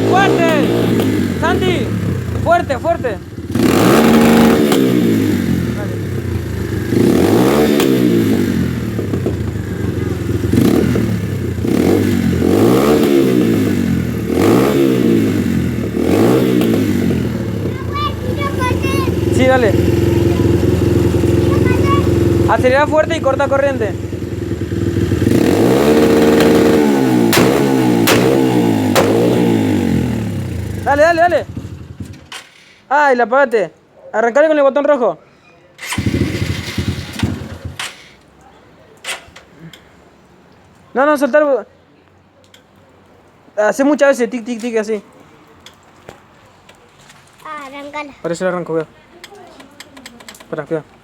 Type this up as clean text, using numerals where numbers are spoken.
¡Fuerte! ¡Santi! ¡Fuerte, fuerte! Sí, dale. Acelera fuerte y corta corriente. Dale, dale, dale. Ay, la apagaste. Arrancale con el botón rojo. No, no, soltar. Hace muchas veces tic, tic, tic, así. Arrancala. Parece el arranco, cuidado. Espera, cuidado.